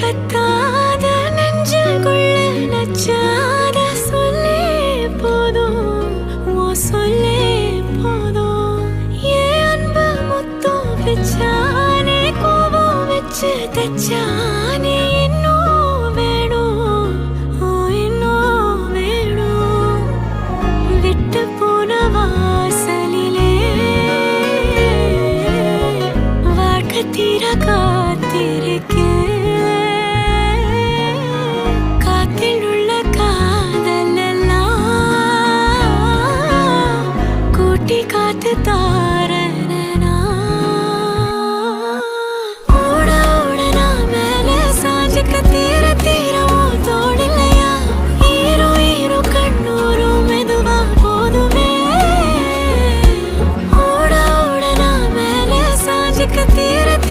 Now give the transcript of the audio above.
கத்தாத நெஞ்சுக்குள்ள நச்சாத சொல்லே போதும், ஓ சொல்லே போதும். என் அன்பு முத்தம் பிச்சானே, கோபம் வச்சு தச்சானே, இன்னும் வேணும், ஓ இன்னும் வேணும். விட்டு போன வாசலிலே வாழ்க்கை தீர காத்திருக்கேன்.